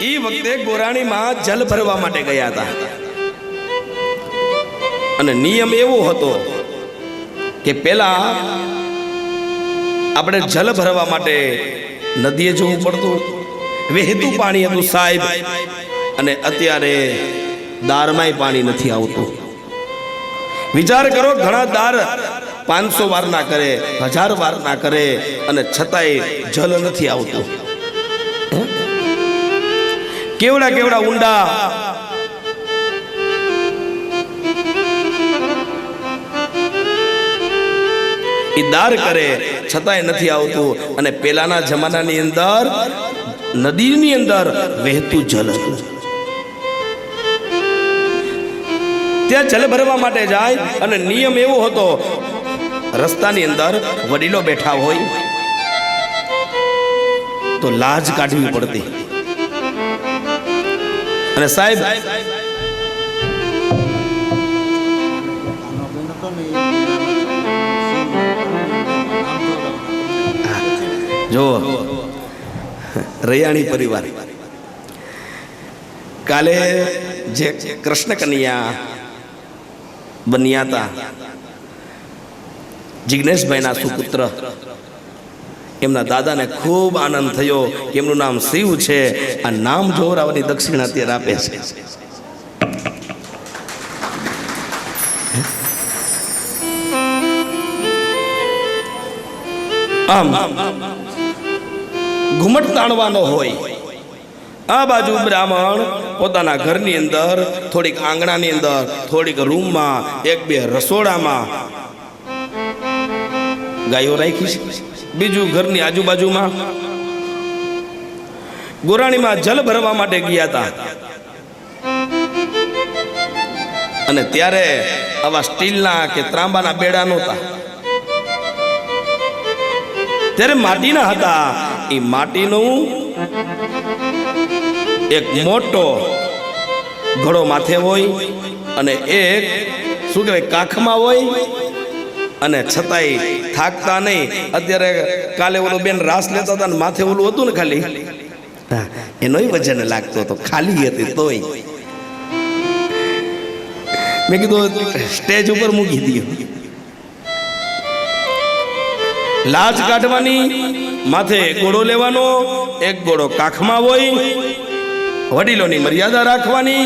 એ વખતે ગોરાણીમાં જલ ભરવા માટે ગયા હતા અને નિયમ એવો હતો કે પેલા આપણે જલ ભરવા માટે નદીએ જવું પડતું, વહેતું પાણી હતું સાહેબ, અને અત્યારે દારમાંય પાણી નથી આવતું. વિચાર કરો, ઘણા દાર 500 વાર ના કરે, 1000 વાર ના કરે, અને છતાંય જલ નથી આવતું. કેવડા કેવડા ઊંડા ઈ દાર કરે, છતાંય નથી આવતું. અને પેલાના જમાનાની અંદર નદીની અંદર વહેતું જલ હતું. ત્યાં જલ ભરવા માટે જાય અને નિયમ એવો હતો, રસ્તાની અંદર વડીલો બેઠા હોય તો લાજ કાઢવી પડતી. અને સાહેબ જો રૈયાણી પરિવાર કાલે જે કૃષ્ણ કન્યા બન્યા હતા, જિગ્નેશભાઈના સુપુત્ર, એમના દાદાને ખૂબ આનંદ થયો કે એમનું નામ શિવ છે, આ નામ જોવરાવાની દક્ષિણા અત્યારે આપે છે. આમ ઘુમટ તાણવાનો હોય, આ બાજુ બ્રાહ્મણ પોતાના ઘરની અંદર, થોડીક આંગણાની અંદર, થોડીક રૂમમાં, 1-2 રસોડામાં ગાયો રાખી છે, બીજું ઘરની આજુબાજુમાં. ગોરાણીમાં જલ ભરવા માટે ગયા હતા અને ત્યારે આવા સ્ટીલના કે ત્રાંબાના બેડા નહોતા, ત્યારે માટીના હતા. એ માટીનું એક મોટો ઘડો માથે હોય અને એક શું કહેવાય કાખમાં હોય, અને છતાંય થાકતા નહીં. અત્યારે કાલે ઓલો બેન રાસ લેતા હતા ને માથે ઓલું હતું ને ખાલી, એનોય વજન લાગતો હતો, ખાલી હતી તોય. મેં કીધું સ્ટેજ ઉપર મૂકી દીધું. લાજ કાઢવાની, માથે ઘોડો લેવાનો, એક ઘોડો કાખમાં હોય, વડીલોની મર્યાદા રાખવાની.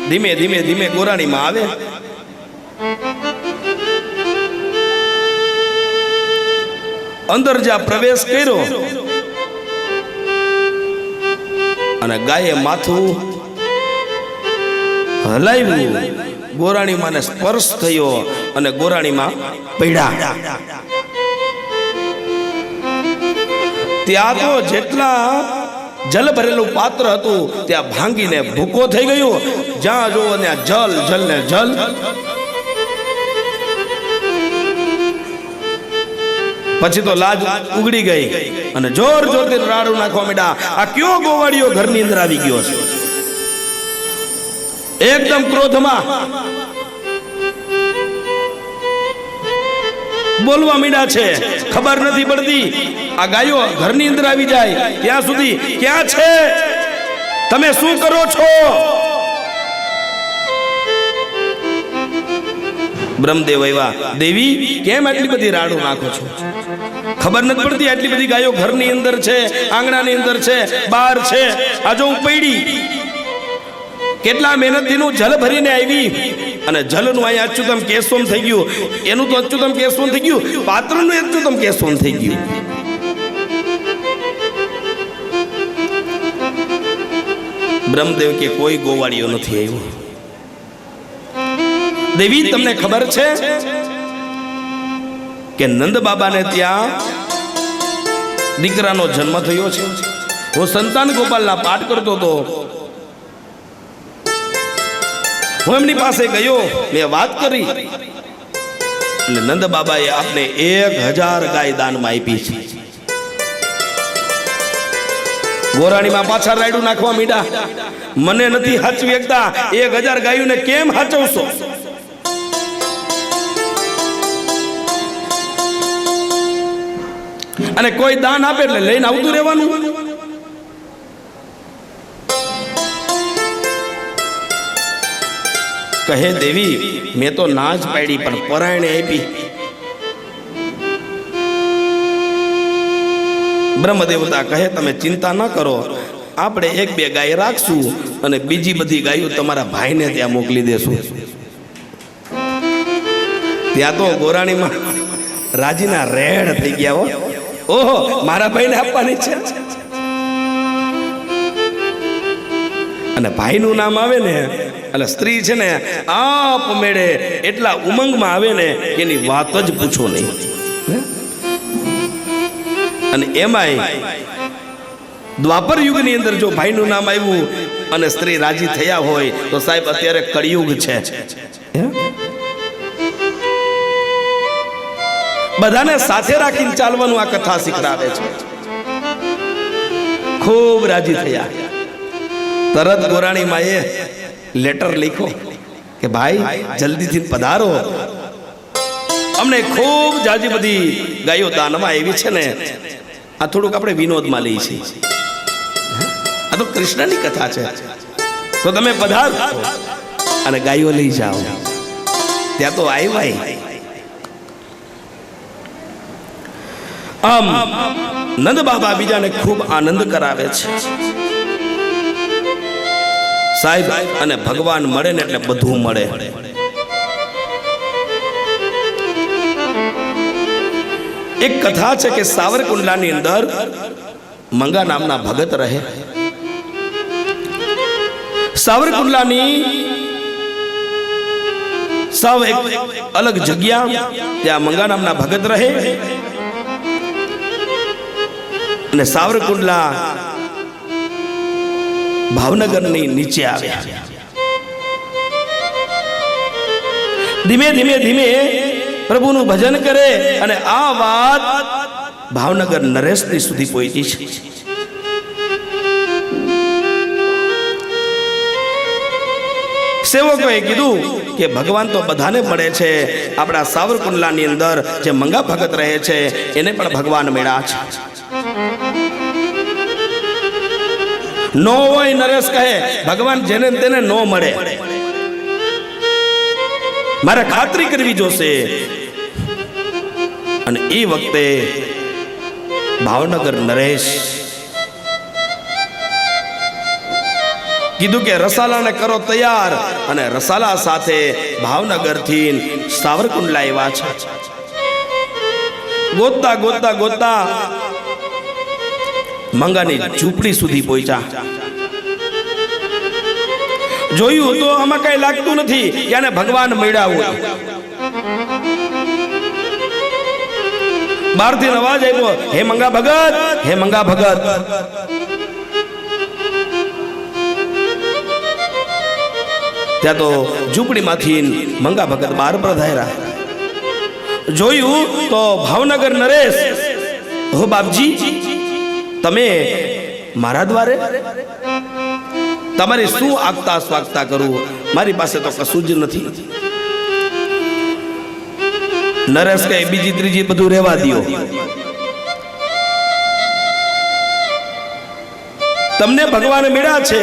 ધીમે ધીમે ધીમે ગોરાણીમાં આવે. અંદર જ્યાં પ્રવેશ કર્યો અને ગાયે માથું હલાવ્યું, ગોરાણીમાં ને સ્પર્શ થયો અને ગોરાણીમાં પડ્યા. ત્યાં તો જેટલા જલ ભરેલું પાત્ર હતું ત્યાં ભાંગીને ભૂકો થઈ ગયો. જ્યાં જોવો ત્યાં જલ જલ ને જલ. પછી તો લાજ ઉગડી ગઈ અને જોર જોરથી રાડું નાખવા માંડ્યા. આ કયો ગોવાળિયો ઘરની અંદર આવી ગયો છે? એકદમ ક્રોધમાં બોલવા માંડ્યા છે. ખબર નથી પડતી આ ગાયો ઘરની અંદર આવી જાય ત્યાં સુધી ક્યાં છે, તમે શું કરો છો? બ્રહ્મદેવ આવ્યા, દેવી કેમ આટલી બધી રાડું નાખો છો? ખબર નથી પડતી આટલી બધી ગાયો ઘરની અંદર છે, આંગણાની અંદર છે, બહાર છે. આ જો હું પડી, કેટલા મહેનતથી નું જલ ભરીને આવી અને જલનું અહીંયા અચ્યુતમ કેશવમ થઈ ગયું. એનું તો અચ્યુતમ કેશવમ થઈ ગયું, પાત્રનું અચ્યુતમ કેશવમ થઈ ગયું. બ્રહ્મદેવ કે કોઈ ગોવાળિયો નથી આવ્યો. દેવી તમને ખબર છે કે નંદ બાબાને ત્યાં દીકરાનો જન્મ થયો છે? હું સંતાન ગોપાલના પાઠ કરતો હતો, હું એમની પાસે ગયો, મેં વાત કરી એટલે નંદ બાબાએ આપને 1000 ગાય દાનમાં આપી છે. ગોરાણીમાં પાછા રાયડું નાખવા મીડા. મને નથી હાચવી શકતા, 1000 ગાયોને કેમ હાચવશો? અને કોઈ દાન આપે એટલે લઈને આવતું રહેવાનું. કહે દેવી મેં તો ના જ પાડી પણ પરાયણે આપી. બ્રહ્મદેવતા કહે તમે ચિંતા ન કરો, આપણે 1-2 ગાય રાખશું અને બીજી બધી ગાયો તમારા ભાઈને ત્યાં મોકલી દેશું. ત્યાં તો ગોરાણીમાં રાજીના રેડ થઈ ગયા. હો ઓહો, મારા ભાઈને આપવાની છે. અને ભાઈનું નામ આવે ને એટલે સ્ત્રી છે ને આપ મેળે એટલા ઉમંગમાં આવે ને એની વાત જ પૂછો નહીં. અને એમાંય દ્વાપર યુગની અંદર જો ભાઈનું નામ આવ્યું અને સ્ત્રી રાજી થયા હોય તો સાહેબ અત્યારે કળિયુગ છે. બધાને સાથે રાખીને ચાલવાનું આ કથા શીખડાવે છે. ખૂબ રાજી થયા. તરત ગોરાણી માએ લેટર લખ્યો કે ભાઈ જલ્દીથી પધારો, અમને ખૂબ જાજી બધી ગાયો દાનમાં આવી છે ને આ થોડુંક આપણે વિનોદમાં લઈએ છીએ. આ તો કૃષ્ણની કથા છે, તો તમે પધારો અને ગાયો લઈ જાઓ. ત્યાં તો આવ્યા. આમ નંદ બાબા બીજાને ખૂબ આનંદ કરાવે છે સાહેબ. અને ભગવાન મળે ને એટલે બધું મળે. એક કથા છે કે સાવરકુંડલાની અંદર મંગા નામના ભગત રહે. સાવરકુંડલાની સાવ એક અલગ જગ્યા, ત્યાં મંગા નામના ભગત રહે. અને સાવરકુંડલા ભાવનગરની નીચે આવ્યા. ધીમે ધીમે ધીમે પ્રભુનું ભજન કરે અને આ વાત ભાવનગર નરેશની સુધી પહોંચી છે. સેવકોએ કીધું કે ભગવાન તો બધાને મળે છે, આપણા સાવરકુંડલાની અંદર જે મંગા ભગત રહે છે એને પણ ભગવાન મળ્યા છે. નો હોય નરેશ કહે ભગવાન જેને તેને નો મળે, મારે ખાતરી કરવી જોશે. અને એ વખતે ભાવનગર નરેશ કીધું કે રસાલાને કરો તૈયાર. અને રસાલા સાથે ભાવનગર થી સાવરકુંડલા આવ્યા છે. ગોતતા ગોતતા ગોતતા મંગાની ઝૂંપડી સુધી પહોંચ્યા. જોયું તો આમાં કઈ લાગતું નથી કે આને ભગવાન મળ્યા હોય. બહારથી અવાજ આવ્યો, હે મંગા ભગત, હે મંગા ભગત. ત્યાં તો ઝૂંપડીમાંથી મંગા ભગત બહાર પધાર્યા. જોયું તો ભાવનગર નરેશ, હો બાપજી તમે મારા દ્વારે, તમારી શું આગતા સ્વાગતા કરું, મારી પાસે તો કશું જ નથી. નરેશ કહે બીજી ત્રીજી બધું રહેવા દ્યો, તમને ભગવાન મળ્યા છે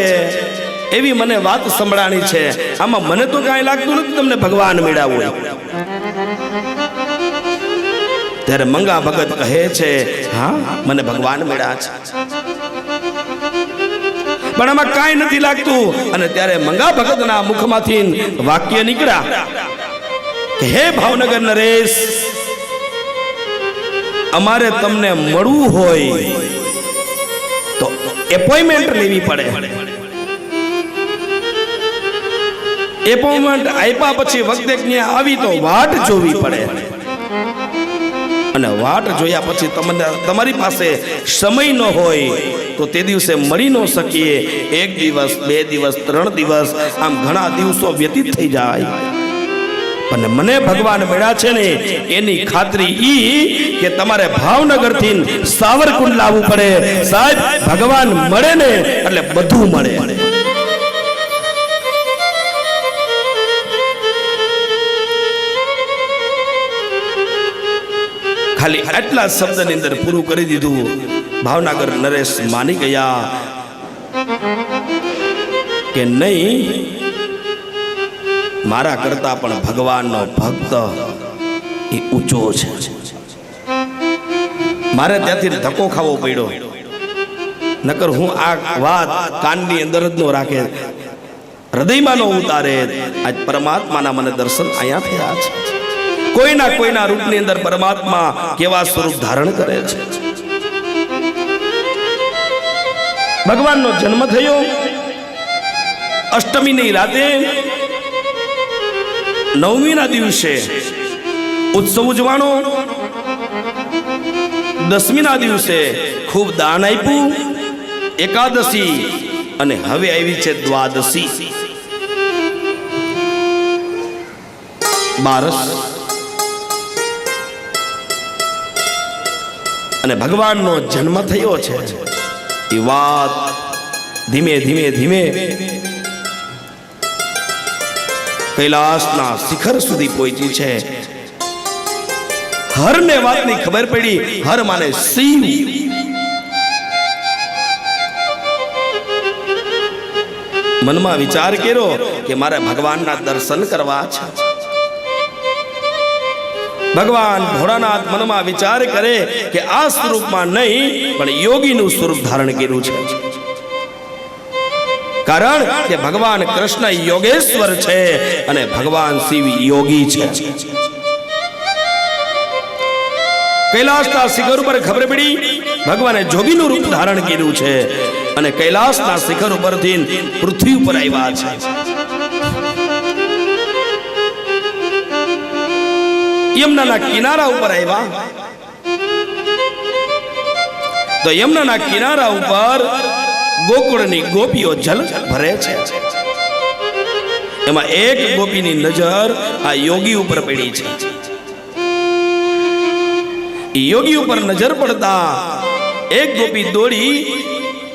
એવી મને વાત સંભળાણી છે, આમાં મને તો કાંઈ લાગતું નથી તમને ભગવાન મળ્યા હોય. ત્યારે મંગા ભગત કહે છે હા મને ભગવાન મળ્યા છે, પણ આમાં કાંઈ નથી લાગતું. અને ત્યારે મંગા ભગતના મુખમાંથી વાક્ય નીકળ્યા કે હે ભાવનગર નરેશ, અમારે તમને મળવું હોય તો એપોઇન્ટમેન્ટ લેવી પડે. એપોઇન્ટમેન્ટ આપ્યા પછી વખતે ત્યાં આવી તો વાટ જોવી પડે. અને વાટ જોયા પછી તમને તમારી પાસે સમય ન હોય તો તે દિવસે મળી ન શકીએ. 1 દિવસ 2 દિવસ 3 દિવસ આમ ઘણા દિવસો વ્યતીત થઈ જાય. અને મને ભગવાન મળ્યા છે ને એની ખાતરી ઈ કે તમારે ભાવનગર થી સાવરકુંડલા આવવું પડે. સાહેબ ભગવાન મળે ને એટલે બધું મળે. ખાલી આટલા શબ્દની અંદર પૂરું કરી દીધું. ભાવનગર નરેશ માની ગયા કે નહીં, મારા કરતા પણ ભગવાનનો ભક્ત એ ઊંચો છે. મારે ત્યાંથી ધક્કો ખાવો પડ્યો, નકર હું આ વાત કાનની અંદર જ નો રાખે, હૃદયમાં નો ઉતારે. આજ પરમાત્માના મને દર્શન અહીંયા થયા છે. કોઈના રૂપની અંદર પરમાત્મા કેવા સ્વરૂપ ધારણ કરે છે. ભગવાનનો જન્મ થયો અષ્ટમીની રાતે, નવમીના દિવસે ઉત્સવ ઉજવાનો, દસમીના દિવસે ખૂબ દાન આપ્યું, એકાદશી અને હવે આવી છે દ્વાદશી, બારસ. અને ભગવાનનો જન્મ થયો છે એ વાત ધીમે ધીમે ધીમે કૈલાસના શિખર સુધી પહોંચી છે. હરને વાતની ખબર પડી. હર માને શિવ. મનમાં વિચાર કર્યો કે મારે ભગવાનના દર્શન કરવા છે. ભગવાન ભોળાનાથ મનમાં વિચાર કરે કે આ સ્વરૂપમાં નહીં પણ યોગીનું સ્વરૂપ ધારણ કર્યું છે. કારણ કે ભગવાન કૃષ્ણ યોગેશ્વર છે અને ભગવાન શિવ યોગી છે. કૈલાસના શિખર ઉપર ખબર પડી ભગવાને જોગીનું રૂપ ધારણ કર્યું છે અને કૈલાસના શિખર ઉપરથી પૃથ્વી ઉપર આવ્યા છે. યમુનાના કિનારા ઉપર આવ્યા તો યમુનાના કિનારા ઉપર ગોકુળની ગોપીઓ જલ ભરે છે. એમાં એક ગોપીની નજર આ યોગી ઉપર પડી છે. યોગી ઉપર નજર પડતા એક ગોપી દોડી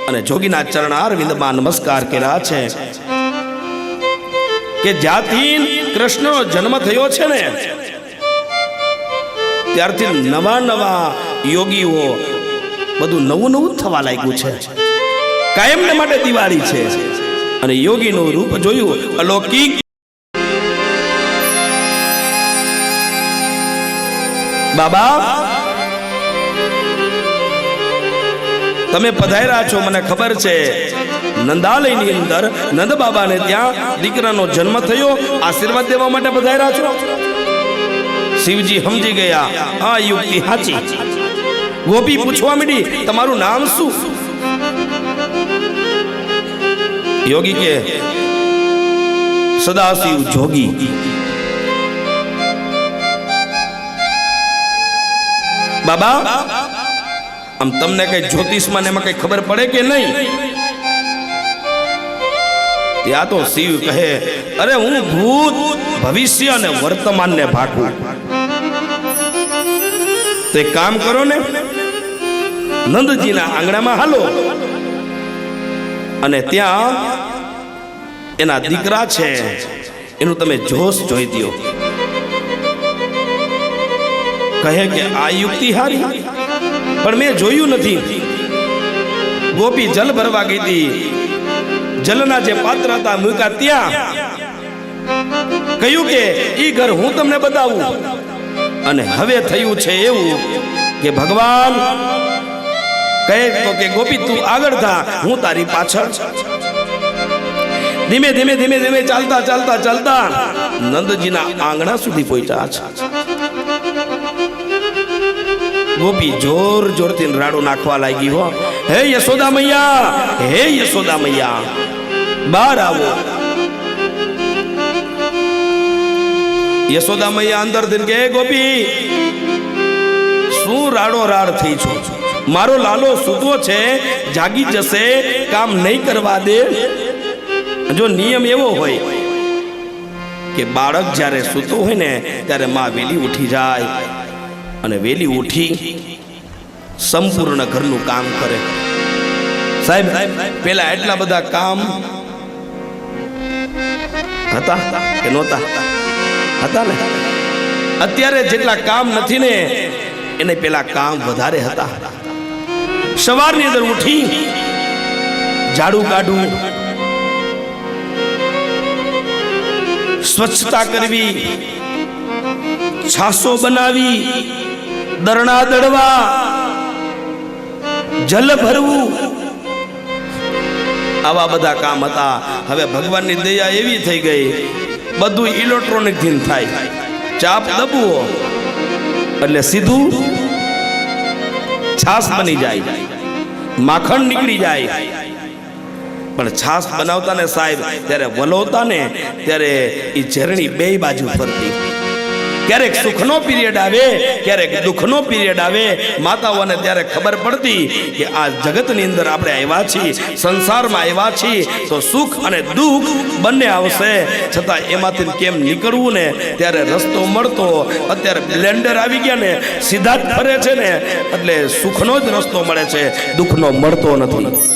અને જોગીના ચરણારવિંદમાં નમસ્કાર કર્યા છે કે જ્યાંથી કૃષ્ણનો જન્મ થયો છે ને ત્યારથી નવા યોગીઓ બધું નવું થવા લાગ્યું છે. કાયમને માટે દિવાળી છે અને યોગીનું રૂપ જોયું અલૌકિક. બાબા તમે પધાર્યા છો, મને ખબર છે. નંદાલયની અંદર નંદ બાબાને ત્યાં દીકરાનો જન્મ થયો, આશીર્વાદ દેવા માટે પધાર્યા છો. શિવજી સમજી ગયા આ યુક્તિ સાચી. ગોપી પૂછવા માંડી તમારું નામ શું? યોગી કે સદાશિવ જોગી. બાબા આમ તમને કઈ જ્યોતિષમાં એમાં કઈ ખબર પડે કે નહીં? ત્યાં તો શિવ કહે અરે હું ભૂત ભવિષ્ય અને વર્તમાનને ભાગું. તો એક કામ કરો ને, નંદજીના આંગણામાં હાલો અને ત્યાં એના દીકરા છે એનું તમે જોશ જોઈ દો. કહે કે આ યુક્તિ હારી પણ મેં જોયું નથી. ગોપી જલ ભરવા ગઈ હતી, જલના જે પાત્ર હતા મૂક્યા ત્યાં. કહ્યું કે ઈ ઘર હું તમને બતાવું. અને હવે થયું છે એવું કે ભગવાન કહે કે ગોપી તું આગળ થા, હું તારી પાછળ. ધીમે ધીમે ધીમે ધીમે ચાલતા ચાલતા ચાલતા નંદજીના આંગણા સુધી પહોંચ્યા છે. ગોપી જોર જોરથી રાડો નાખવા લાગી. હો હે યશોદા મૈયા, હે યશોદા મૈયા, બહાર આવો. યશોદા મૈયા અંદર થઈને કે ગોપી શું રાડો રાડ થઈ છો? મારો લાલો સૂતો છે, જાગી જશે, કામ નહીં કરવા દે. જો નિયમ એવો હોય કે બાળક જ્યારે સૂતો હોય ને ત્યારે માં વેલી ઉઠી જાય અને વેલી ઉઠી સંપૂર્ણ ઘરનું કામ કરે. સાહેબ પેલા એટલા બધા કામ હતા કે નહોતા? હતા ને. અત્યારે જેટલા કામ નથી ને એને પેલા કામ વધારે હતા. સવારની અંદર ઉઠી ઝાડુ કાઢું, સ્વચ્છતા કરવી, છાસો બનાવી, દરણા દળવા, જલ ભરવું, આવા બધા કામ હતા. હવે ભગવાનની દયા એવી થઈ ગઈ, બધું ઇલેક્ટ્રોનિક થી થાય. ચાપ દબવો એટલે સીધું છાસ બની જાય, માખણ નીકળી જાય. પણ છાસ બનાવતા ને સાહેબ, ત્યારે વલોતા ને ત્યારે એ ઝરણી બે બાજુ ફરતી. ક્યારેક સુખનો પિરિયડ આવે, ક્યારેક દુઃખનો પિરિયડ આવે. માતાઓને ત્યારે ખબર પડતી કે આ જગતની અંદર આપણે આવ્યા છીએ, સંસારમાં આવ્યા છીએ, તો સુખ અને દુઃખ બંને આવશે, છતાં એમાંથી કેમ નીકળવું ને ત્યારે રસ્તો મળતો. અત્યારે બ્લેન્ડર આવી ગયા ને, સીધા જ ફરે છે ને, એટલે સુખનો જ રસ્તો મળે છે, દુઃખનો મળતો નથી.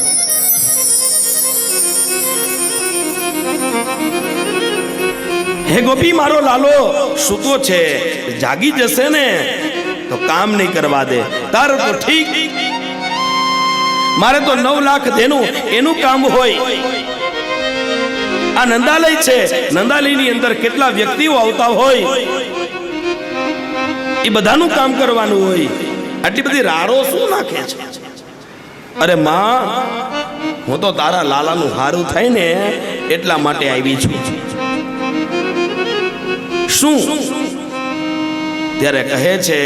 હે ગોપી, મારો લાલો સૂતો છે, જાગી જશે ને તો કામ નહીં કરવા દે. તારું તો ઠીક, મારે તો 9 લાખ દેનું એનું કામ હોય. આ નંદાલય છે, નંદાલયની અંદર કેટલા વ્યક્તિઓ આવતા હોય, એ બધાનું કામ કરવાનું હોય. આટલી બધી રાડો શું નાખે છે? અરે માં, હું તો તારા લાલાનું હારું થાય ને એટલા માટે આવી છું. શું? ત્યારે કહે છે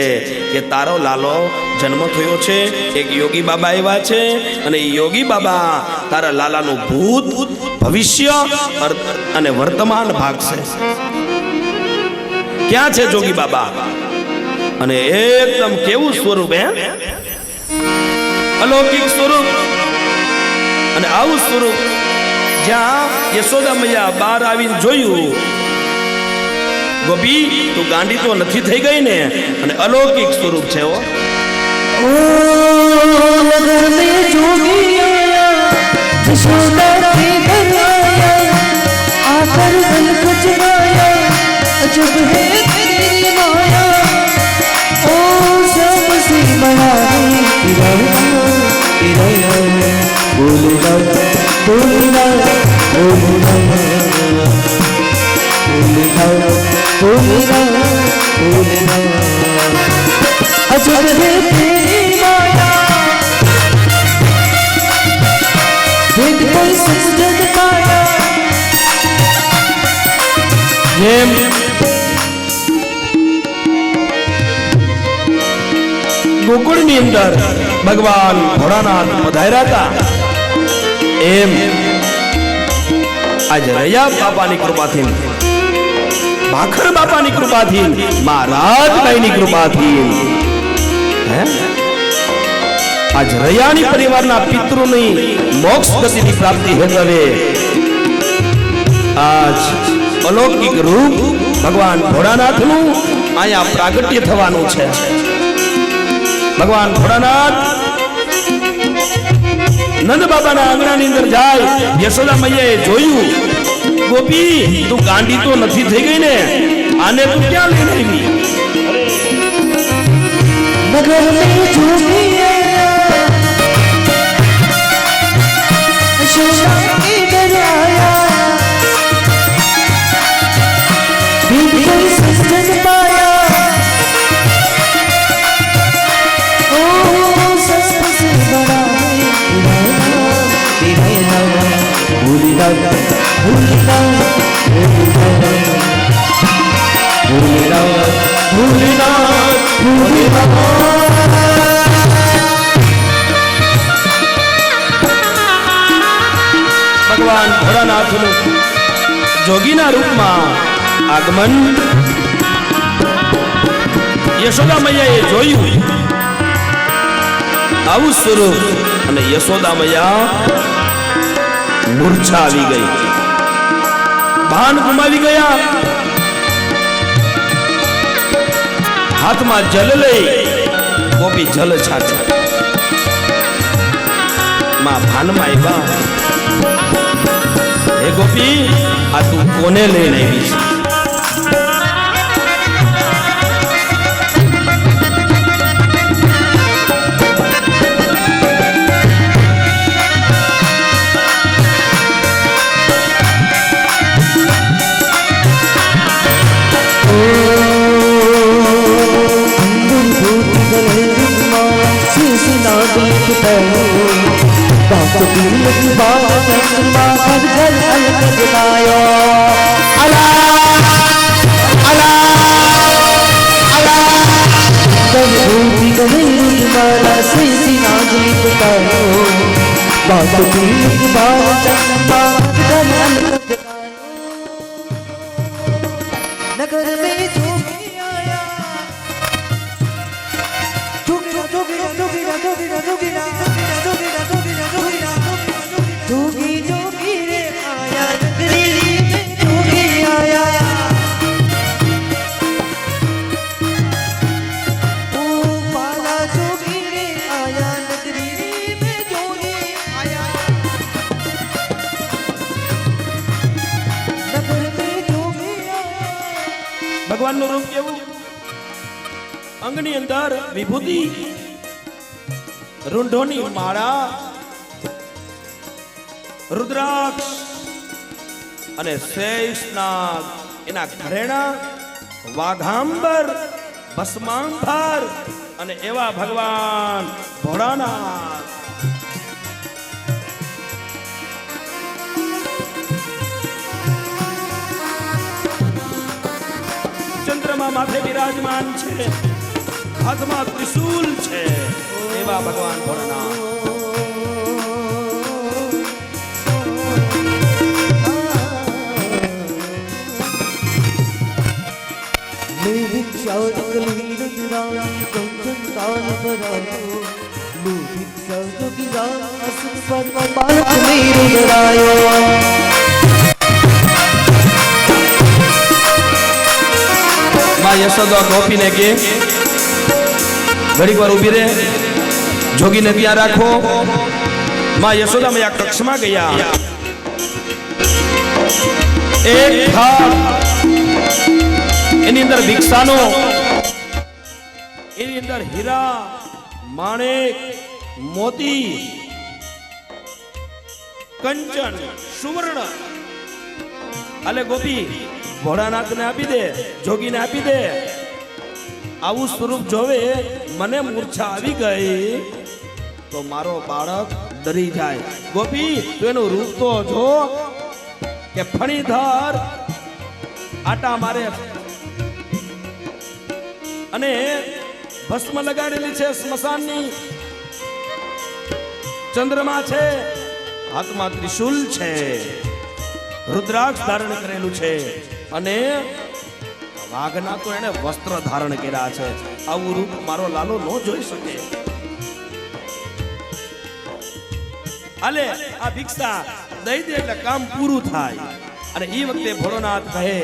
કે તારો લાલો જન્મ થયો છે, એક યોગી બાબા આવ્યા છે, અને યોગી બાબા તારા લાલાનું ભૂત, ભવિષ્ય અને વર્તમાન ભાગ છે. ક્યાં છે જોગી બાબા? અને એકદમ કેવું સ્વરૂપ, હે, અલૌકિક સ્વરૂપ. અને આવું સ્વરૂપ જ્યાં યશોદા મૈયા બહાર આવીને જોયું, ગોપી તું ગાંડી તો નથી થઈ ગઈ ને? અને અલૌકિક સ્વરૂપ છે. ગોકુળની અંદર ભગવાન ભોળાનાથ પધાર્યા હતા, એમ આજ રયા બાપાની કૃપાથી, ભાખર બાપાની કૃપાથી, મહારાજભાઈની કૃપાથી, આજ રયાની પરિવારના પિતૃની મોક્ષ ગતિની પ્રાપ્તિ હેતવે આજ અલૌકિક રૂપ ભગવાન ભોળાનાથનું અહીંયા પ્રાગટ્ય થવાનું છે. ભગવાન ભોળાનાથ નંદ બાબાના આંગણાની અંદર જાય. યશોદા મૈયાએ જોયું, ગોપી તું ગાંડી તો નથી થઈ ગઈ ને? આને તું ક્યાં લઈને આવી? નગર મેં જોગી યશોદા કે ઘર આયા, बिन कोई सजन पाया, ओ सबसे बड़ा ભગવાન ભોળાનાથનું જોગીના રૂપમાં આગમન યશોદા મૈયાએ જોયું. આવું સ્વરૂપ, અને યશોદા મૈયા મૂર્છા આવી ગઈ, ભાન ગુમાવી ગયા. હાથમાં જલ લઈ ગોપી જલ છાંટે. માં ભાનમાં આવ્યા, હે ગોપી આ તું કોને લઈને આવી છે? की बात चंद्रमा घर घर अलग जगायो अला अला अला तब भूति गई रुमाला से नागली बतायो बात की बात चंद्रमा घर अलग जगायो नगर में जोगी आया जोगीरा जोगीरा जोगीरा जोगीरा जोगीरा जोगीरा जोगीरा जोगीरा जोगी जोगी रे आया नगरी में जोगी आया ओ बाला जोगी रे आया नगरी में जोगी आया नगर में जोगी आया भगवान નું રૂપ કેવું અંગની અંદર વિભૂતિ રૂંઢોની માળા રુદ્રાક્ષ અને શેષનાગ એના ઘરેણા વાઘાંબર ભસ્માંબર અને એવા ભગવાન ભોળાનાથ ચંદ્રમા માથે વિરાજમાન છે હાથમાં ત્રિશૂલ છે એવા ભગવાન ભોળાનાથ मां यशोदा गोपी ने के घड़ी पर उभी रे जोगी ने ત્યાં રાખો मां यशोदा मैया कक्ष में गया एक थाल એની અંદર ભિક્ષાનો એની અંદર હીરા માણેક મોતી કંચન સુવર્ણ અલે ગોપી ભોળાનાથ ને આપી દે જોગી ને આપી દે આવું સ્વરૂપ જોવે મને મૂર્છા આવી ગઈ તો મારો બાળક ડરી જાય ગોપી તું એનું રૂપ તો જો કે ફણીધર આટા મારે અને ભસ્મ લગાડેલી છે સ્મશાનની ચંદ્રમા છે હાથમાં ત્રિશૂલ છે રુદ્રાક્ષ ધારણ કરેલું છે અને વાઘના તો એને વસ્ત્ર ધારણ કર્યા છે આવું રૂપ મારો લાલો ન જોઈ શકે આલે આ ભિક્ષા દઈ દે એટલે કામ પૂરું થાય અને એ વખતે ભોળોનાથ કહે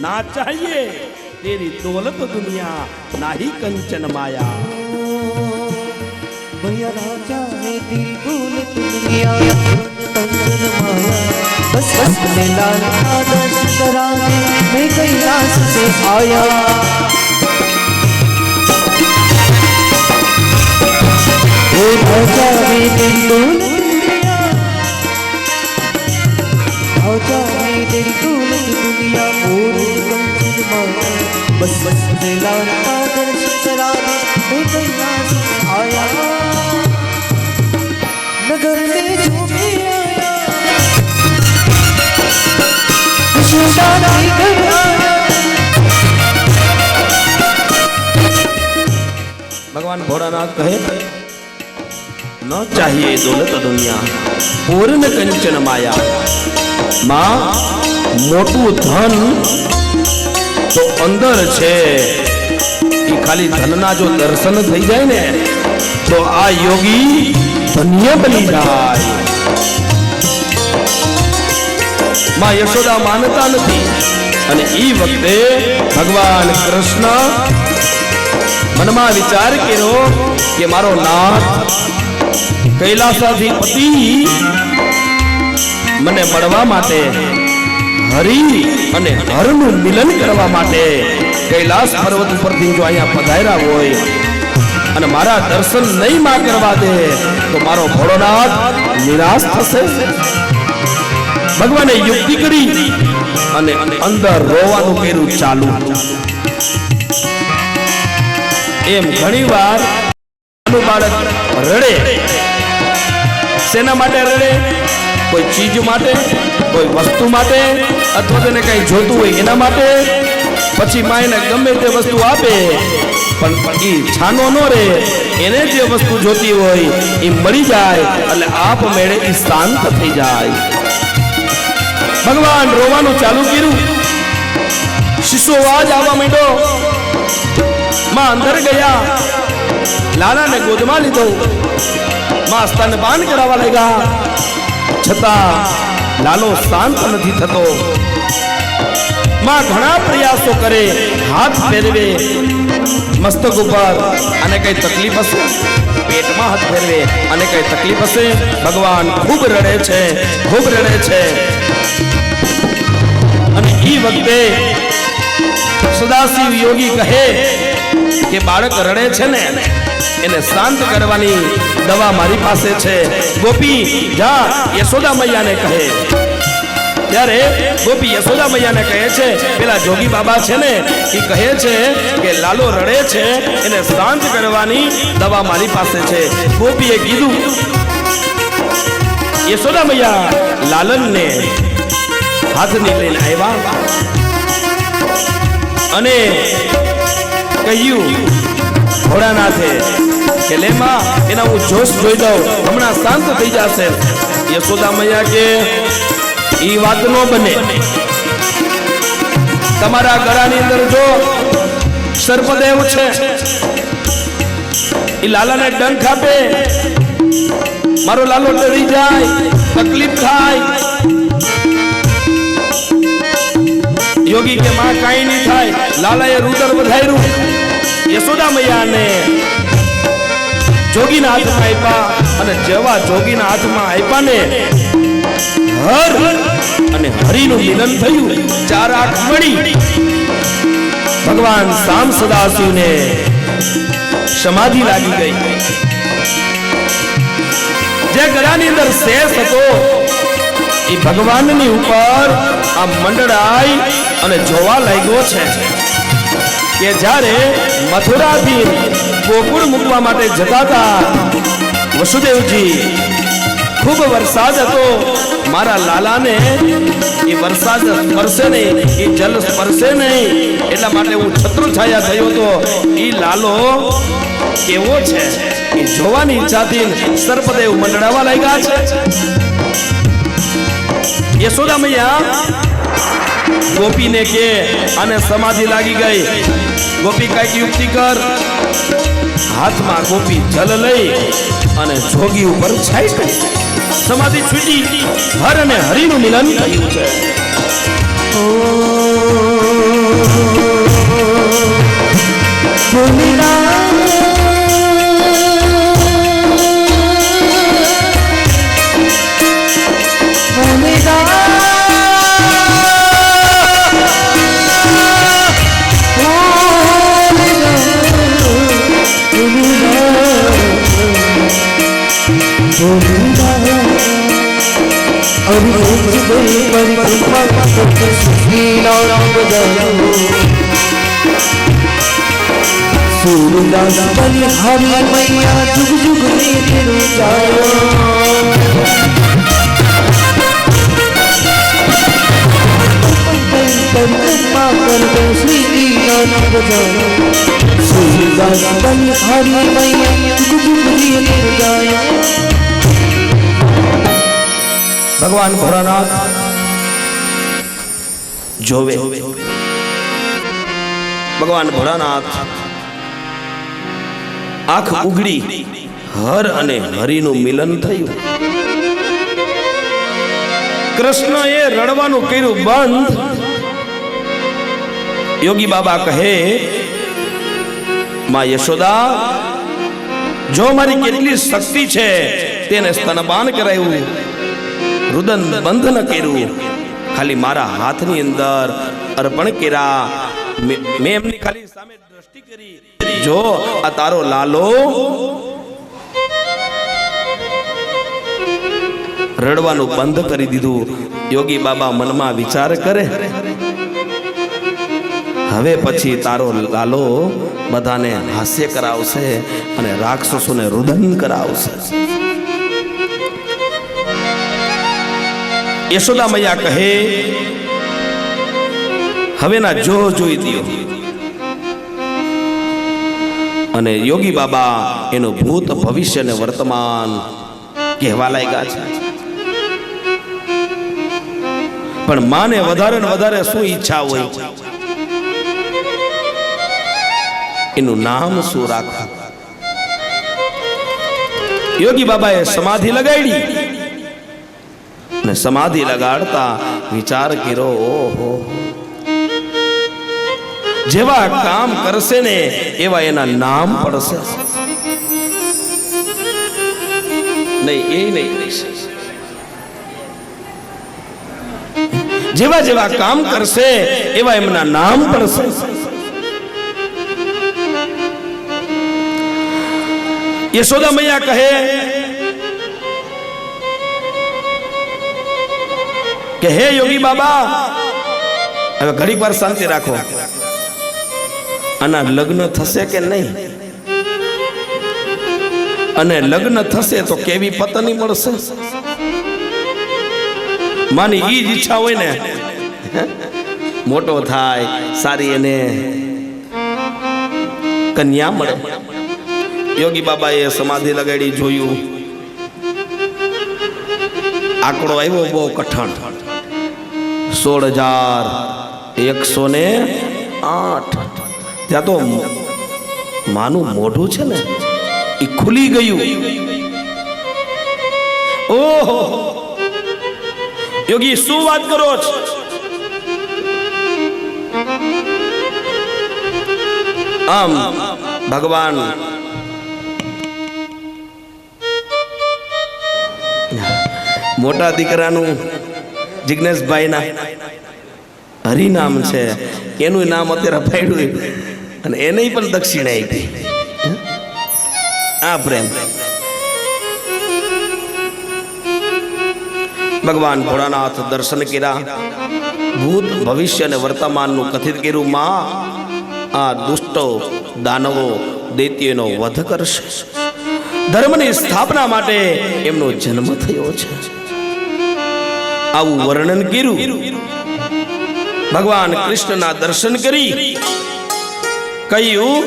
ના ચાહીએ तेरी दौलत दुनिया नाही कंचन माया भैया राजा है तेरी दौलत दुनिया कंचन माया बस बस मैं लाल आदर्श कराने मैं कैलाश से आया ओ राजा है तेरी दौलत दुनिया राजा है तेरी दौलत दुनिया और कंचन माया बस बस मेरा आदर्श कराने मैं कैलाश से आया नगर में जोगी आया यशोदा के घर आया भगवान भोलानाथ कहे न चाहिए दौलत दुनिया पूर्ण कंचन माया मां मोटू धन तो अंदर छे खाली धनना जो दर्शन थई जाए ने तो आ योगी धन्य बनी जाए मां यशोदा मानता नहीं અને ई वखते भगवान कृष्ण मन में विचार कर्यो कि मारो नाथ कैलासाधिपति मने મળવા માટે हरि અને હરનું મિલન કરવા માટે कैलाश पर्वत ઉપરથી જો અહીંયા પધાર્યા હોય અને મારા દર્શન નહીં માં કરવા દે તો મારો ભોળોનાથ નિરાશ થશે ભગવાને યુક્તિ કરી અને અંદર રોવાનું કર્યું ચાલુ એમ ઘણીવાર બાળક રડે શેના માટે રડે? કોઈ ચીજ માટે, કોઈ વસ્તુ માટે, અથવા તેને કઈ જોતું હોય એના માટે. પછી માં એને ગમે તે વસ્તુ આપે પણ એ છાનો ન રહે. એને જે વસ્તુ જોતી હોય એ મળી જાય એટલે આપમેળે એ શાંત થઈ જાય. ભગવાન રોવાનું ચાલુ કર્યું. શિશુ અવાજ આવવા માંડ્યો. માં અંદર ગયા, લાલાને ગોદમાં લીધો. માં સ્તનપાન કરાવવા લાગ્યા. છતાં લાલો શાંત નથી થતો. માં ઘણા પ્રયાસો કરે, હાથ ફેરવે મસ્તક ઉપર, અને કઈ તકલીફ હશે પેટમાં હાથ ફેરવે અને કઈ તકલીફ હશે. ભગવાન ખૂબ રડે છે, ખૂબ રડે છે. અને એ વખતે સદાશિવ યોગી કહે કે બાળક રડે છે ને એને શાંત કરવાની દવા મારી પાસે છે. ગોપી જા યશોદા મૈયાને કહે. ત્યારે ગોપી યશોદા મૈયાને કહે છે, પેલા જોગી બાબા છે ને એ કહે છે કે લાલો રડે છે એને શાંત કરવાની દવા મારી પાસે છે. ગોપીએ કીધું. યશોદા મૈયા લાલનને હાથની લઈને આવ્યા અને કહ્યું ભોળાનાથે કે લે માં એના હું જોશ જોઈ દઉં, હમણાં શાંત થઈ જશે. યશોદા મૈયા કે ઈ વાત નો બને. તમારા ગળાની અંદર જો સર્પદેવ છે, ઈ લાલાને ડંખ આપે, મારો લાલો ડરી જાય, તકલીફ થાય. યોગી કે માં કાઈ નહીં થાય. લાલાએ રુદન વધાર્યું. યશોદા મૈયાને જોગીના હાથમાં આપ્યા અને જેવા જોગીના હાથમાં આપ્યા ને હર અને હરિનું મિલન થયું. ચાર આંખ મળી. ભગવાન શામ સદાશિવને સમાધિ લાગી ગઈ. જે ગળાની અંદર શેષ હતો એ ભગવાનની ઉપર આ મંડળાઈ અને જોવા લાગ્યો છે કે જ્યારે મથુરાથી ગોકુળ મૂકવા માટે જતા હતા વસુદેવજી, ખૂબ વરસાદ હતો. મારા લાલાને એ વરસાદ સ્પર્શે નહીં, એ જલ સ્પર્શે નહીં, એટલા માટે હું છત્રછાયા થયો હતો. એ લાલો કેવો છે એ જોવાની ઈચ્છાથી સર્પદેવ મંડળાવા લાગ્યા છે. યશોદા મૈયા ગોપીને કે આને સમાધિ લાગી ગઈ. ગોપી કઈક યુક્તિ કર. હાથમાં ગોપી જલ લઈ અને જોગી ઉપર છાઈ. સમાધિ છૂટી. હર અને હરિનું મિલન થયું છે. सूरदास बलिहारी मैया जुग जुग में तेरो जायो. परिक्रमा करते श्री नाम बजायो. सूरदास बलिहारी मैया जुग जुग में तेरो जायो. ભગવાન ભોળાનાથ જોવે. ભગવાન ભોળાનાથ આંખ ઉઘડી. હર અને હરિનું મિલન થયું. કૃષ્ણએ રડવાનું કર્યું બંધ. યોગી બાબા કહે, માં યશોદા, જો મારી કેટલી શક્તિ છે તેને સ્તનપાન કરાયું, રુદન બંધ ન કર્યું, ખાલી મારા હાથની અંદર અર્પણ કર્યા. મેં એમની ખાલી સામે દ્રષ્ટિ કરી. જો આ તારો લાલો રડવાનું બંધ કરી દીધું. યોગી બાબા મનમાં વિચાર કરે, હવે પછી તારો લાલો બધાને હાસ્ય કરાવશે અને રાક્ષસોને રુદન કરાવશે. યશોદા મૈયા કહે હવે ના જો જોઈ દો. અને યોગી બાબા એનું ભૂત ભવિષ્ય ને વર્તમાન કહેવા લાગ્યા છે. પણ માને વધારે ને વધારે શું ઈચ્છા હોય, એનું નામ શું રાખવું. યોગી બાબાએ સમાધિ લગાડી અને સમાધિ લગાડતા વિચાર કર્યો, ઓહો, જેવા કામ કરશે ને એવા એના નામ પડશે. નહીં, એ નહીં, જેવા જેવા કામ કરશે એવા એમના નામ પડશે. યશોદા મૈયા કહે કે હે યોગી બાબા, હવે ઘડીક વાર શાંતિ રાખો. આના લગ્ન થશે કે નહીં? અને લગ્ન થશે તો કેવી પત્ની મળશે? માની ઈ જ ઈચ્છા હોય ને, મોટો થાય, સારી એને કન્યા મળે. યોગી બાબાએ સમાધિ લગાડી, જોયું, આંકડો આવ્યો બહુ કઠણ, 16,108. ત્યાં તો માનું મોઢું છે ને એ ખુલી ગયું. ઓહો, યોગી શું વાત કરો છો? આમ ભગવાન મોટા દીકરાનું જિજ્ઞેશભાઈના હરિનામ છે, એનું નામ અત્યારે ફાડ્યું અને એને પણ દક્ષિણા આપી. આ પ્રેમ. ભગવાન ભોળાનાથ દર્શન કર્યા, ભૂત ભવિષ્ય અને વર્તમાનનું કથિત કર્યું. માં આ દુષ્ટો દાનવો દૈત્યનો વધ કરશે, ધર્મની સ્થાપના માટે એમનો જન્મ થયો છે. આવું વર્ણન કર્યું. ભગવાન કૃષ્ણના દર્શન કરી કહ્યું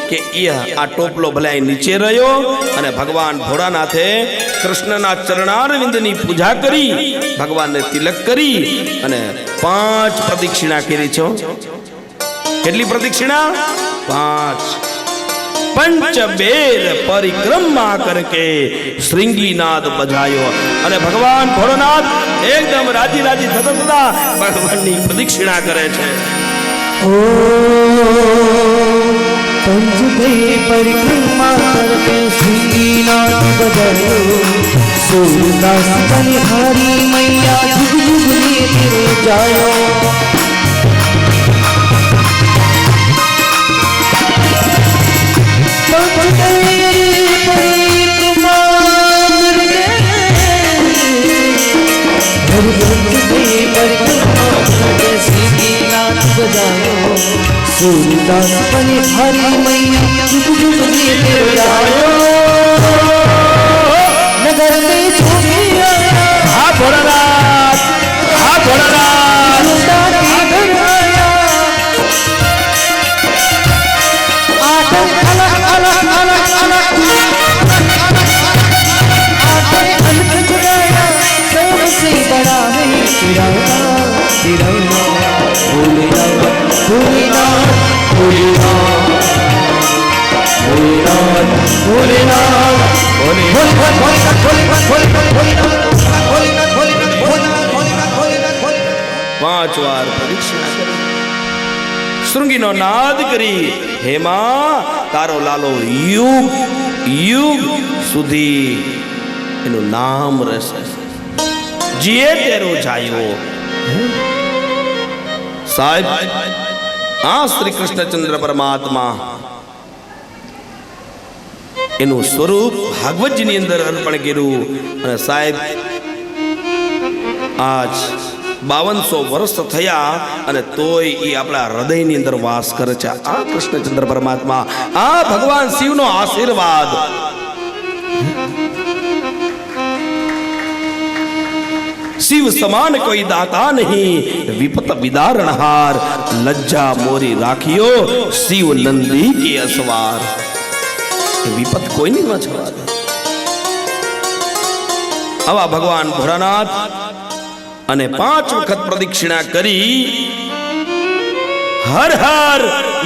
કે આ ટોપલો ભલાઈ નીચે રહ્યો. અને ભગવાન ભોળાનાથે કૃષ્ણના ચરણારવિંદની પૂજા કરી, ભગવાનને તિલક કરી અને 5 પ્રદક્ષિણા કરી છે. કેટલી પ્રદક્ષિણા? 5. पंचबेर परिक्रमा करके श्रृंगलीनाद बजायो અને ભગવાન ભોળાનાથ એકદમ રાજી રાજી થતા ભગવાનની પ્રદક્ષિણા કરે છે. ઓ पंचबेर परिक्रमा करके श्रृंगलीनाद बजायो, सूरदास बलिहारी मैया जुग जुग लेते जायो. सूरदास बलिहारी मैया जुग जुग लेते जायो. नगर में छोड़ी हा भोलानाथ, हा भोलानाथ, सबसे बड़ा है तिरंगा. भोलेनाथ भोलेनाथ भोलेनाथ भोलेनाथ. 5 વાર પરીક્ષા કરી, શૃંગીનો નાદ કરી, હે માં તારો લાલો યુગ યુગ સુધી એનું નામ રહેશે, જીએ તેરો જાયો. સાહેબ, આ શ્રી કૃષ્ણચંદ્ર પરમાત્મા એનું સ્વરૂપ ભાગવતજીની અંદર અર્પણ કર્યું. અને સાહેબ આજ 5200 વર્ષ થયા અને તોય એ આપણા હૃદયની અંદર વાસ કરે છે. આ કૃષ્ણચંદ્ર પરમાત્મા, આ ભગવાન શિવનો આશીર્વાદ. शिव समान कोई दाता नहीं, विपत विदारणहार, लज्जा मोरी राखियो शिव नंदी के असवार। विपत कोई नहीं न छवा दे। आवा भगवान भोलानाथ અને 5 વખત પ્રદક્ષિણા કરી હર હર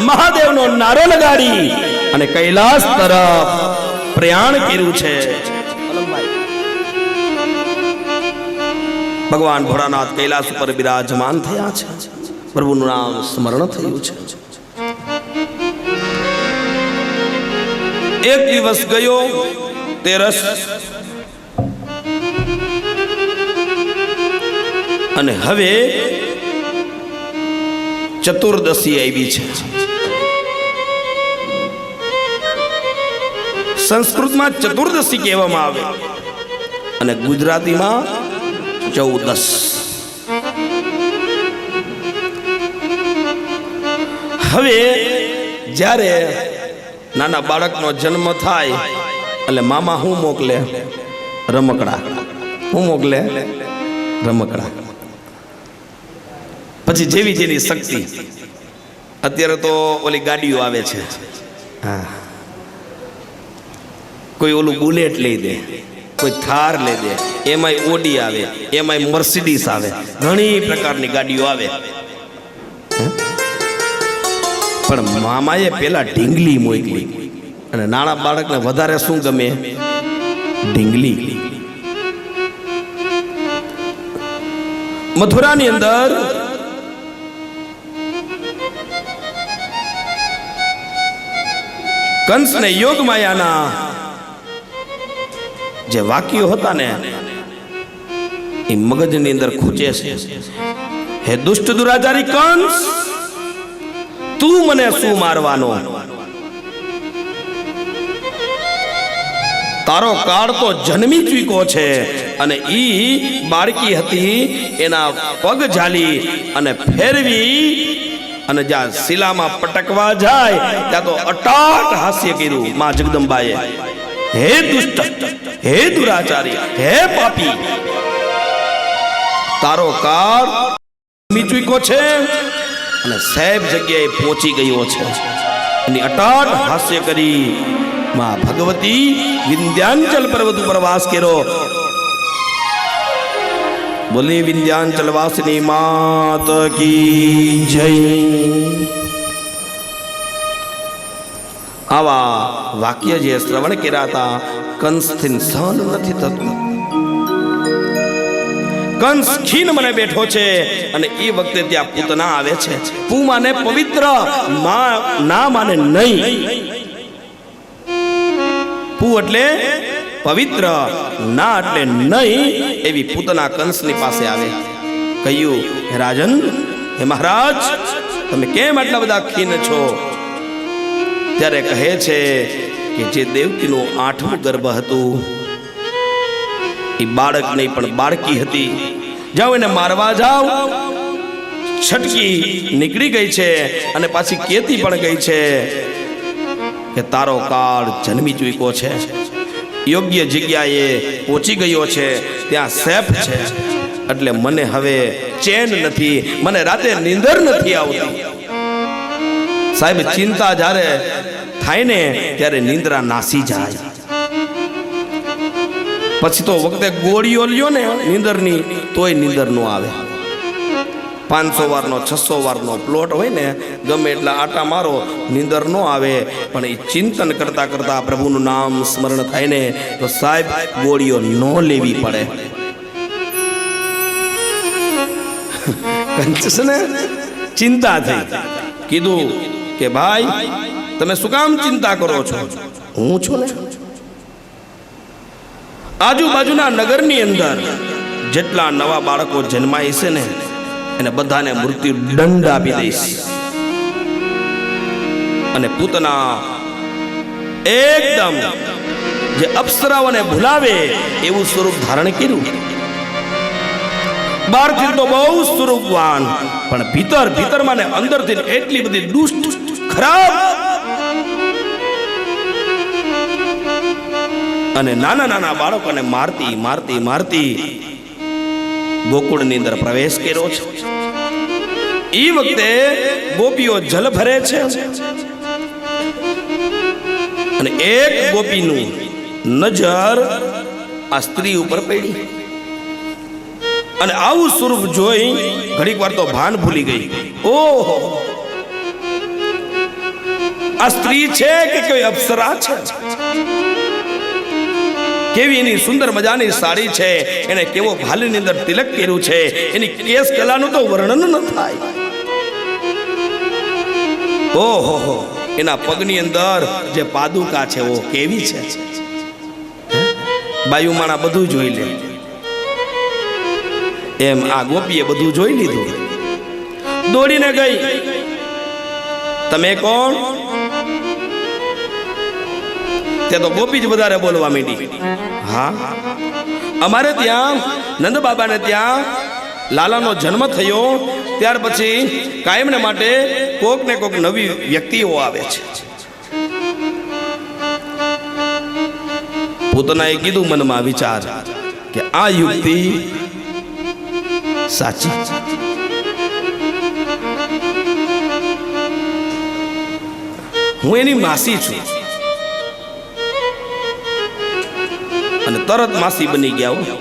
મહાદેવનો નારો લગાડી અને કૈલાસ તરફ પ્રયાણ કર્યું છે। ભગવાન ભોળાનાથ કૈલાસ ઉપર બિરાજમાન થયા છે, પ્રભુનું નામ સ્મરણ થયું છે। એક દિવસ ગયો તેરસ અને હવે ચતુર્દશી આવી છે। સંસ્કૃતમાં ચતુર્દશી કહેવામાં આવે અને ગુજરાતીમાં 14। હવે જ્યારે નાના બાળકનો જન્મ થાય એટલે મામા શું મોકલે? રમકડા। શું મોકલે? રમકડા। પછી જેવી જેની શક્તિ। અત્યારે તો ઓલી ગાડીઓ આવે છે, હા, કોઈ ઓલું બુલેટ લઈ દે, કોઈ થાર લઈ દે, એમાંય ઓડી આવે, એમાંય મર્સિડીસ આવે, ઘણી પ્રકારની ગાડીઓ આવે। પણ મામાએ પેલા ઢીંગલી મોકલી અને નાના બાળકને વધારે શું ગમે? ઢીંગલી। મથુરાની અંદર કંસને યોગ માયાના જે વાક્યો હતા ને એ મગજની અંદર ખૂંચે છે। હે દુષ્ટ દુરાચારી કંસ, તું મને શું મારવાનો? તારો કાળ તો જન્મી ચૂક્યો છે અને ઈ બાળકી હતી એના પગ ઝાલી અને ફેરવી અને જ્યાં શિલામાં પટકવા જાય ત્યાં તો અટાટ હાસ્ય કર્યું માં જગદંબાએ। હે દુષ્ટ, હે દુરાચારી, હે પાપી, તારો કાળ જન્મી ચૂક્યો છે અને સાહેબ જગ્યાએ પહોંચી ગયો છે। એની અટાટ હાસ્ય કરી માં ભગવતી વિંધ્યાંચલ પર્વત ઉપર વાસ કર્યો। બોલી વિંધ્યાંચલ વાસની માત કી જય। આવા વાક્ય જે શ્રવણ કર્યા હતા કંસથી સહન નથી થતું। કંસ ખીન મને બેઠો છે અને એ વખતે ત્યાં પૂતના આવે છે। પૂ માને પવિત્ર, ના માને નહીં। પૂ એટલે પવિત્ર, ના એટલે નહીં એવી પૂતના કંસની પાસે આવે। કહ્યું, હે રાજન, હે મહારાજ, તમે કેમ આટલા બધા ખીન છો? ત્યારે કહે છે કે જે દેવકીનું 8મું ગર્ભ હતું એ બાળક નહીં પણ બાળકી હતી। જાઓ એને મારવા જાઓ, છટકી નીકળી ગઈ છે અને પાછી કેતી પણ ગઈ છે કે તારો કાળ જન્મી ચૂક્યો છે, યોગ્ય જગ્યાએ પહોંચી ગયો છે, ત્યાં સેફ છે, એટલે મને હવે ચેન નથી, મને રાતે નીંદર નથી આવતી। સાહેબ, ચિંતા જ્યારે થાય ને ત્યારે નિંદ્રા નાસી જાય। પછી તો વખતે ગોળીઓ લ્યો ને નીંદરની તોય નીંદર નો આવે। 500 વારનો 600 વારનો પ્લોટ હોય ને, ગમે એટલા આટા મારો, નીંદર નો આવે। પણ એ ચિંતન કરતા કરતા પ્રભુનું નામ સ્મરણ થાય ને તો સાહેબ ગોળીઓ ન લેવી પડે। કંસને ચિંતા થઈ, કીધું કે ભાઈ તમે શું કામ ચિંતા કરો છો? હું છું ને। આજુબાજુના નગરની અંદર જેટલા નવા બાળકો જન્માય છે ને એને બધાને મૃત્યુ દંડ આપી દઈશ। અને પૂતના એકદમ જે અપ્સરાઓને ભૂલાવે એવું સ્વરૂપ ધારણ કર્યું। બહારથી તો બહુ સ્વરૂપવાન, પણ ભીતરમાં ને અંદરથી એટલી બધી દુષ્ટ, ખરાબ અને નાના નાના બાળકોને મારતી ગોકુળની અંદર પ્રવેશ કર્યો છે. એ વખતે ગોપીઓ જલ ભરે છે અને એક ગોપીનું નજર આ સ્ત્રી ઉપર પડી અને આવું સ્વરૂપ જોઈ ઘડીક વાર તો ભાન ભૂલી ગઈ. ઓહો, આ સ્ત્રી છે કે કોઈ અપ્સરા છે? કેવી એની સુંદર મજાની સાડી છે, એને કેવો ભાલીની અંદર તિલક કર્યું છે, એની કેસ કલાનું તો વર્ણન ન થાય. ઓહો, એના પગની અંદર જે પાદુકા છે ઓ કેવી છે. બાયુમાણા બધું જોઈ લે એમ આ ગોપીએ બધું જોઈ લીધું. દોડીને ગઈ. તમે કોણ? તે તો ગોપી જ વધારે બોલવા માંડી. હા, અમારે ત્યાં નંદ બાબાને ત્યાં લાલાનો જન્મ થયો ત્યાર પછી કાયમને માટે કોક ને કોક નવી વ્યક્તિઓ આવે છે. પૂતનાએ કીધું મનમાં વિચાર કે આ યુક્તિ સાચી. હું એની માસી છું અને તરત માસી બની ગયા હો.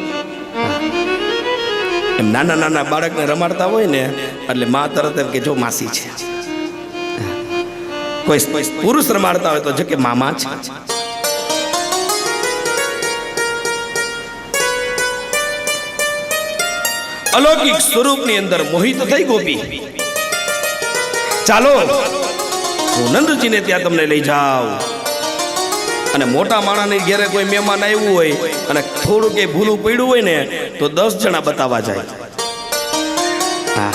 એમ નાના નાના બાળકને રમાડતા હોય ને એટલે માં તરત એમ કે જો માસી છે. કોઈ પુરુષ રમાડતા હોય તો જો કે મામા છે. અલૌકિક સ્વરૂપની અંદર મોહિત થઈ ગોપી. ચાલો હું નંદજીને ત્યાં તમને લઈ જાઉં. અને મોટા માણાની ઘેરે કોઈ મહેમાન આવ્યું હોય અને થોડું કે ભૂલું પડ્યું હોય ને તો 10 જણા બતાવવા જાય. હા,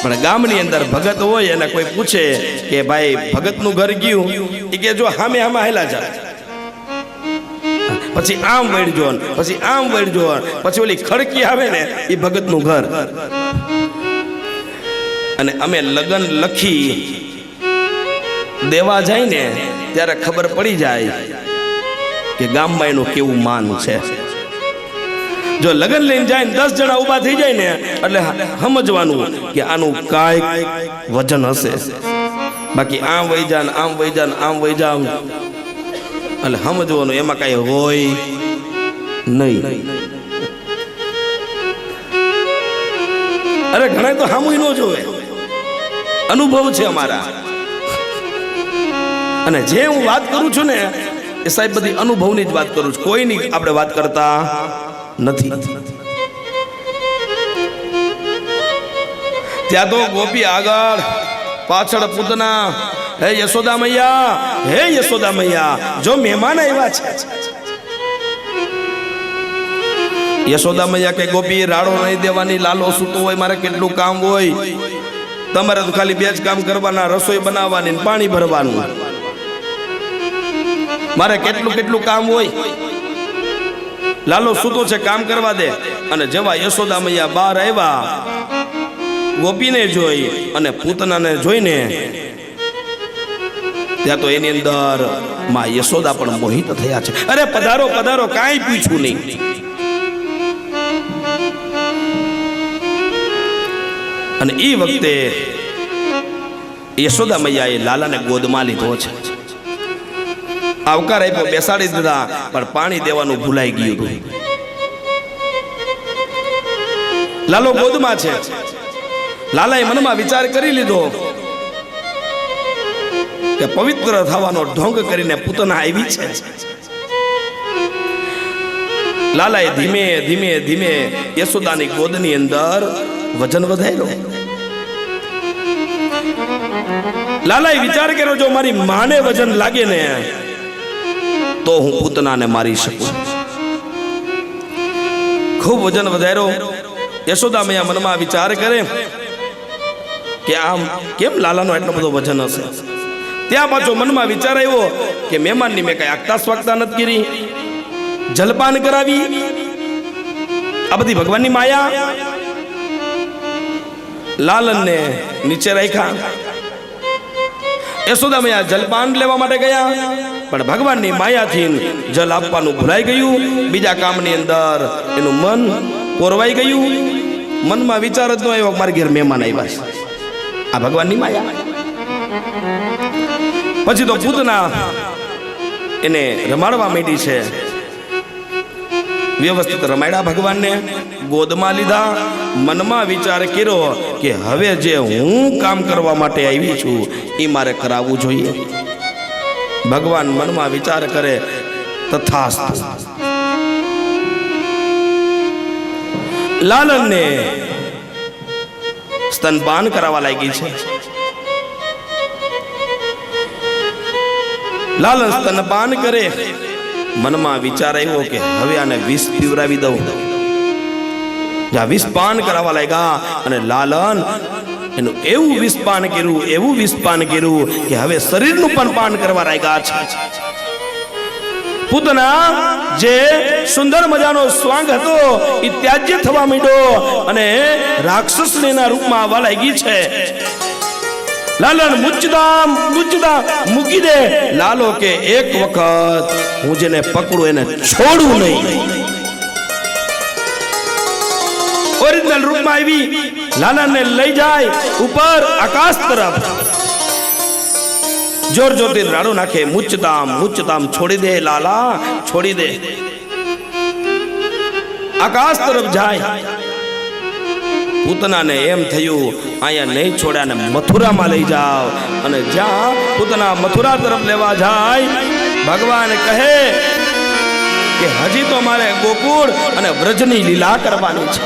પણ ગામની અંદર ભગત હોય અને કોઈ પૂછે કે ભાઈ ભગતનું ઘર ગયું, એ કે જો હામે હામાં હેલા જાય. પછી આમ વળજો, પછી આમ વળજો, પછી ઓલી ખડકી આવે ને એ ભગતનું ઘર. અને અમે લગન લખી દેવા જાય ને ત્યારે ખબર પડી જાય કે ગામમાં એનું કેવું માન છે. જો લગન લઈને જાય ને 10 જણા ઊભા થઈ જાય ને એટલે સમજવાનું કે આનું કાંઈક વજન હશે. બાકી આમ વહી જા, આમ વહી જા, આમ વહી જા એટલે સમજવાનું એમાં કઈ હોય નહીં. અરે ઘણા તો સામું ન જોવે, અનુભવ છે અમારા. અને જે હું વાત કરું છું ને એ સાહેબ બધી અનુભવની જ વાત કરું છું, કોઈની આપણે વાત કરતા નથી. ત્યાં તો ગોપી આગળ, પાછળ પૂતના. હે યશોદા મૈયા, હે યશોદા મૈયા, જો મહેમાન આવ્યા છે. યશોદા મૈયા કે ગોપી રાડો નહીં દેવાની, લાલો સૂતો હોય, મારે કેટલું કામ હોય. તમારે તો ખાલી 2 જ કામ કરવાના, રસોઈ બનાવવાની, પાણી ભરવાનું. મારે કેટલું કામ હોય. લાલો સૂતો છે, કામ કરવા દે. અને જેવા યશોદા મૈયા બહાર આવ્યા, ગોપીને જોઈ અને પૂતનાને જોઈને ત્યાં તો એની અંદર માં યશોદા પણ મોહિત થયા છે. અરે પધારો પધારો, કાંઈ પૂછ્યું નહીં. અને એ વખતે યશોદા મૈયાએ લાલાને ગોદમાં લીધો છે. આવકાર આપ્યો, બેસાડી દીધા, પણ પાણી દેવાનું ભૂલાઈ ગયું હતું. લાલો ગોદમાં છે. લાલાએ મનમાં વિચાર કરી લીધો કે પવિત્ર થવાનો ઢોંગ કરીને પૂતના આવી છે. લાલાએ ધીમે ધીમે ધીમે યશોદાની ગોદની અંદર વજન વધાર્યો. લાલાએ વિચાર કર્યો જો મારી માને વજન લાગે ને તો હું પૂતનાને મારી શકું. ખૂબ વજન વધાર્યો. યશોદા મૈયા મનમાં વિચાર કરે કે આમ કેમ લાલાનો એટલો બધો વજન હશે. ત્યાં પાછો મનમાં વિચાર આવ્યો કે મહેમાનની મેં કઈ આગતા સ્વાગતા નથી કરી, જલપાન કરાવી, આ બધી ભગવાનની માયા. લાલનને નીચે રાખ્યા. યશોદા મૈયા જલપાન લેવા માટે ગયા, પણ ભગવાનની માયાથી જલ આપવાનું ભૂલાઈ ગયું. બીજા કામની અંદર એનું મન કોરવાઈ ગયું, મનમાં વિચાર જ ન આવ્યો મારા ઘેર મહેમાન આવ્યા છે, આ ભગવાનની માયા. પછી તો પૂતના એને રમાડવા માંડી છે. વ્યવસ્થિત રમાડ્યા ભગવાનને, ગોદમાં લીધા, મનમાં વિચાર કર્યો કે હવે જે હું કામ કરવા માટે આવી છું એ મારે કરાવવું જોઈએ. ભગવાન મનમાં વિચાર કરે, તથાસ્તુ. લાલનને સ્તનપાન કરાવવા લાગી છે. લાલન સ્તનપાન કરે, મનમાં વિચાર આવ્યો કે હવે આને વિષ પીવરાવી દઉં. જ્યાં વિષ પાન કરાવવા લાગ્યા અને લાલન એનું એવું વિષપાન કર્યું કે હવે શરીરનું પણ પાન કરવા લાગ્યા છે. પૂતના જે સુંદર મજાનો સ્વાંગ હતો એ ત્યાજ્ય થવા માંડ્યો અને રાક્ષસના રૂપમાં આવવા લાગી છે. લાલન મુચદામ મૂકી દે. લાલો કે એક વખત હું જેને પકડું એને છોડું નહીં. ઓરિજિનલ રૂપમાં આવી લાલનને લઈ જાય ઉપર આકાશ તરફ. જોર જોરથી રાડો નાખે, મુચતામ છોડી દે લાલા, છોડી દે. આકાશ તરફ જાય. પૂતનાને એમ થયું અહીંયા નહીં છોડ્યા ને મથુરામાં લઈ જાઓ. અને જ્યાં પૂતના મથુરા તરફ લેવા જાય, ભગવાન કહે કે હજી તો મારે ગોકુળ અને વ્રજની લીલા કરવાની છે.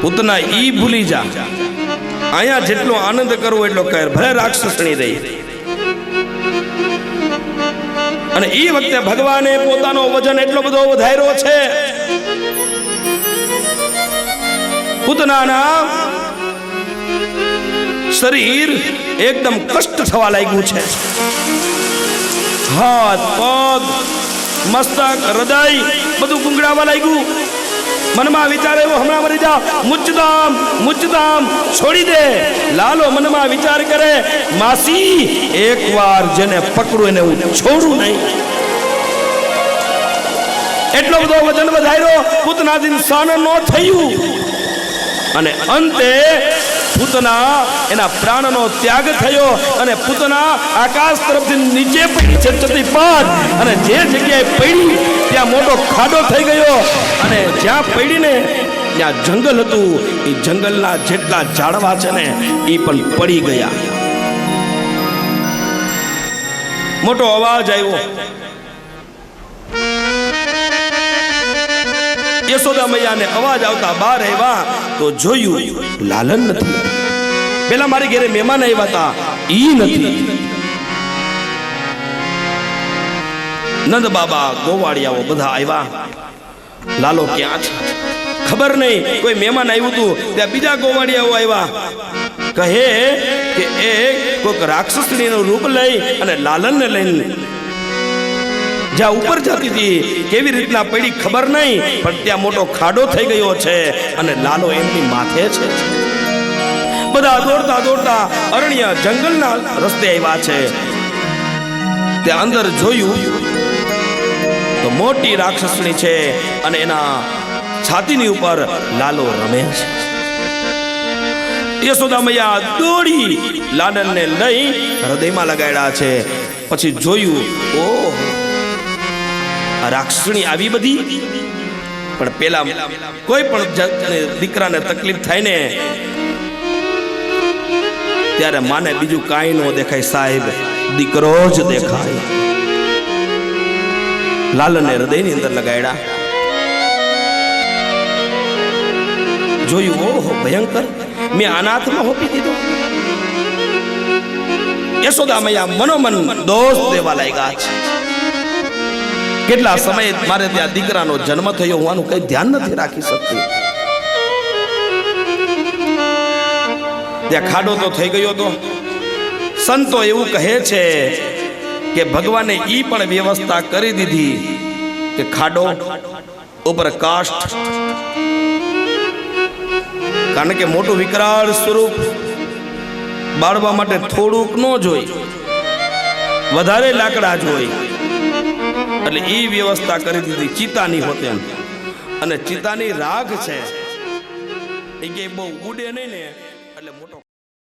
પૂતના ઈ ભૂલી જા, અહીંયા જેટલો આનંદ કરવો એટલો કર, ભલે રાક્ષસણી રહી. અને એ વખતે ભગવાને પોતાનો વજન એટલો બધો વધાર્યો છે. પૂતનાના શરીર એકદમ કષ્ટ થવા લાગ્યું છે. હાથ, પગ, મસ્તક, હૃદય બધું ગુંગળાવા લાગ્યું. મનમાં વિચાર એવો હમણાં મરી જાવ, મુચદામ છોડી દે. લાલો મનમાં વિચાર કરે, માસી એકવાર જેને પકડું એને હું છોડું નહીં. એટલો બધો વજન વધાર્યો, પૂતનાથી સહન ન થયું અને અંતે પૂતના એના પ્રાણનો ત્યાગ થયો અને પૂતના આકાશ તરફથી નીચે પડી છે ચતીપદ. અને જે જગ્યાએ પડી ત્યાં મોટો ખાડો થઈ ગયો અને જ્યાં પડીને ત્યાં જંગલ હતું. એ જંગલના જેટલા ઝાડવા છે ને એ પણ પડી ગયા. મોટો અવાજ આવ્યો. યશોદા મૈયાને અવાજ આવતા બહાર આવ્યા તો જોયું લાલન નથી. પેલા મારી ઘરે મહેમાન આવ્યા હતા ઈ નથી. નંદ બાબા, ગોવાળિયાઓ બધા આવ્યા. લાલો ક્યાં છે ખબર નહીં. કોઈ મહેમાન આવ્યું હતું ત્યાં બીજા ગોવાળિયાઓ આવ્યા. કહે કે એ કોઈક રાક્ષસણીનું રૂપ લઈ અને લાલનને લઈને જ્યાં ઉપર જતી હતી કેવી રીતના પડી ખબર નહીં, પણ ત્યાં મોટો ખાડો થઈ ગયો છે અને લાલો એમની માથે છે. બધા દોડતા દોડતા અરણ્ય જંગલના રસ્તે આવ્યા છે. ત્યાં અંદર જોયું તો મોટી રાક્ષસણી છે અને એના છાતીની ઉપર લાલો રમે છે. યશોદા મૈયા દોડી લાલનને લઈ હૃદયમાં લગાડ્યા છે. પછી જોયું, ઓહ રાક્ષસણી આવી બધી. પણ પેલા કોઈ પણ દીકરાને તકલીફ થાય ને ત્યારે માને બીજું કાંઈ ન દેખાય સાહેબ, દીકરો જ દેખાય. લાલને હૃદયની અંદર લગાડ્યા. જોયું, ઓહો ભયંકર, મેં અનાથમાં હોપી દીધો. યશોદા મૈયા મનોમન દોષ દેવા લાગ્યા છે. કેટલા સમય મારે ત્યાં દીકરાનો જન્મ થયો, હું આનું કઈ ધ્યાન નથી રાખી શકતી. ત્યાં ખાડો તો થઈ ગયો હતો. સંતો એવું કહે છે કે ભગવાને ઈ પણ વ્યવસ્થા કરી દીધી કે ખાડો ઉપર કાષ્ઠ, કારણ કે મોટું વિકરાળ સ્વરૂપ બાળવા માટે થોડુંક ન જોઈ, વધારે લાકડા જોઈ. એટલે એ વ્યવસ્થા કરી દીધી ચિતાની હોતે એમ. અને ચિતાની રાખ છે એ કે બહુ ઉડે નહીં ને એટલે મોટો